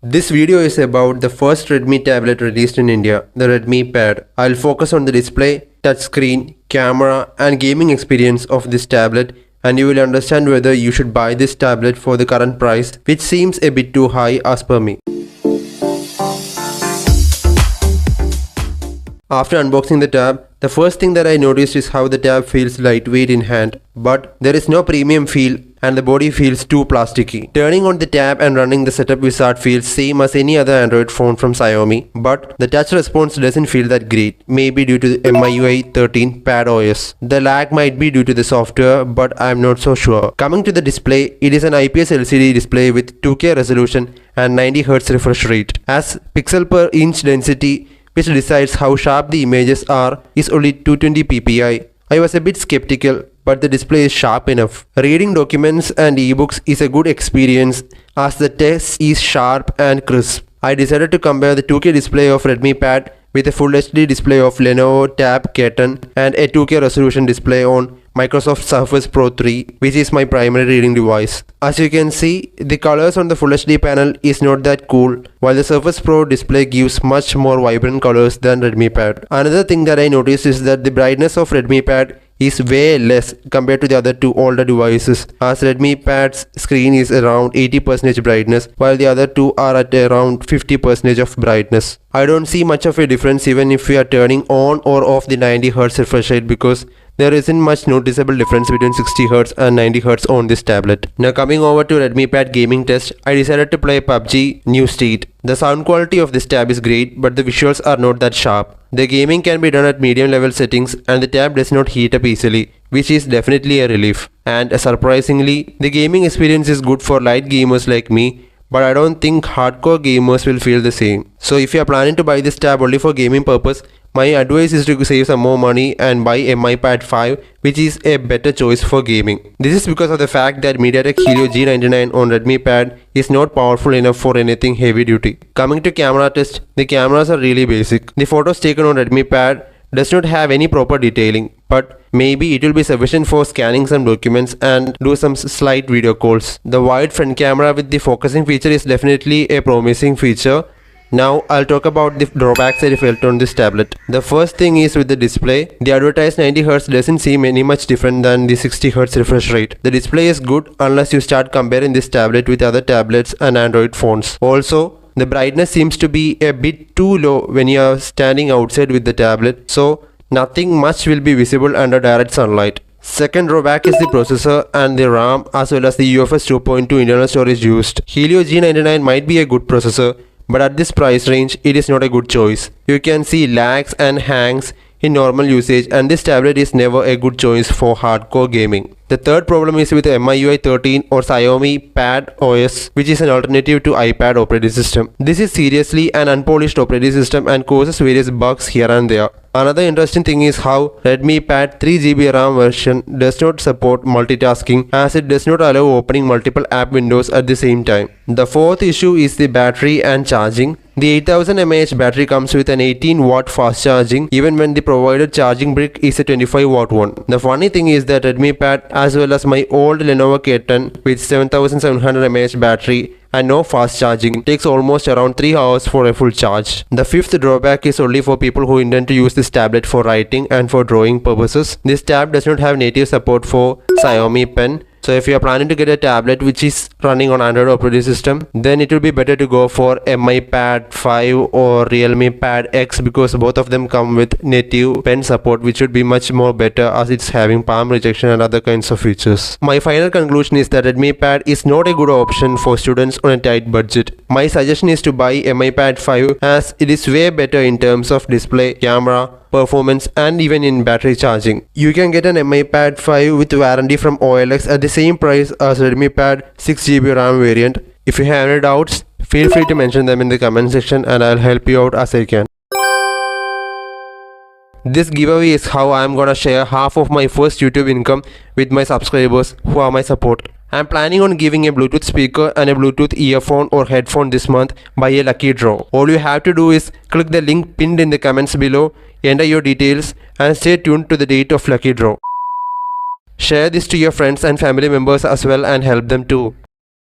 This video is about the first Redmi tablet released in India, the Redmi Pad. I'll focus on the display, touchscreen, camera and gaming experience of this tablet, and you will understand whether you should buy this tablet for the current price, which seems a bit too high as per me. After unboxing the tab, the first thing that I noticed is how the tab feels lightweight in hand, but there is no premium feel and the body feels too plasticky. Turning on the tab and running the setup wizard feels same as any other Android phone from Xiaomi, but the touch response doesn't feel that great, maybe due to the MIUI 13 Pad OS. The lag might be due to the software, but I'm not so sure. Coming to the display, it is an IPS LCD display with 2K resolution and 90Hz refresh rate. As pixel per inch density, which decides how sharp the images are, is only 220 ppi. I was a bit skeptical, but the display is sharp enough. Reading documents and ebooks is a good experience as the text is sharp and crisp. I decided to compare the 2K display of Redmi Pad with a Full HD display of Lenovo Tab K10 and a 2K resolution display on Microsoft Surface Pro 3, which is my primary reading device. As you can see, the colors on the Full HD panel is not that cool, while the Surface Pro display gives much more vibrant colors than Redmi Pad. Another thing that I noticed is that the brightness of Redmi Pad is way less compared to the other two older devices, as Redmi Pad's screen is around 80% brightness while the other two are at around 50% of brightness. I don't see much of a difference even if we are turning on or off the 90Hz refresh rate, because there isn't much noticeable difference between 60Hz and 90Hz on this tablet. Now coming over to Redmi Pad gaming test, I decided to play PUBG New State. The sound quality of this tab is great, but the visuals are not that sharp. The gaming can be done at medium level settings and the tab does not heat up easily, which is definitely a relief. And surprisingly, the gaming experience is good for light gamers like me, but I don't think hardcore gamers will feel the same. So if you are planning to buy this tab only for gaming purpose, my advice is to save some more money and buy a Mi Pad 5, which is a better choice for gaming. This is because of the fact that Mediatek Helio G99 on Redmi Pad is not powerful enough for anything heavy duty. Coming to camera test, the cameras are really basic. The photos taken on Redmi Pad does not have any proper detailing, but maybe it will be sufficient for scanning some documents and do some slight video calls. The wide front camera with the focusing feature is definitely a promising feature. Now I'll talk about the drawbacks I felt on this tablet. The first thing is with the display. The advertised 90Hz doesn't seem any much different than the 60Hz refresh rate. The display is good unless you start comparing this tablet with other tablets and Android phones. Also, the brightness seems to be a bit too low when you are standing outside with the tablet, so nothing much will be visible under direct sunlight. Second drawback is the processor and the RAM as well as the UFS 2.2 internal storage used. Helio G99 might be a good processor, but at this price range it is not a good choice. You can see lags and hangs in normal usage, and this tablet is never a good choice for hardcore gaming. The third problem is with MIUI 13 or Xiaomi Pad OS, which is an alternative to iPad operating system. This is seriously an unpolished operating system and causes various bugs here and there. Another interesting thing is how Redmi Pad 3GB RAM version does not support multitasking, as it does not allow opening multiple app windows at the same time. The fourth issue is the battery and charging. The 8000 mAh battery comes with an 18W fast charging even when the provided charging brick is a 25W one. The funny thing is that Redmi Pad as well as my old Lenovo K10 with 7700 mAh battery and no fast charging takes almost around 3 hours for a full charge. The fifth drawback is only for people who intend to use this tablet for writing and for drawing purposes. This tab does not have native support for Xiaomi Pen. So if you are planning to get a tablet which is running on Android operating system, then it will be better to go for a Mi Pad 5 or Realme Pad X, because both of them come with native pen support, which would be much more better as it's having palm rejection and other kinds of features. My final conclusion is that Redmi Pad is not a good option for students on a tight budget. My suggestion is to buy a Mi Pad 5 as it is way better in terms of display, camera, performance and even in battery charging. You can get an Mi Pad 5 with warranty from OLX at the same price as Redmi Pad 6GB RAM variant. If you have any doubts, feel free to mention them in the comment section and I'll help you out as I can. This giveaway is how I am gonna share half of my first YouTube income with my subscribers who are my support. I am planning on giving a Bluetooth speaker and a Bluetooth earphone or headphone this month by a lucky draw. All you have to do is click the link pinned in the comments below, enter your details and stay tuned to the date of lucky draw. Share this to your friends and family members as well and help them too.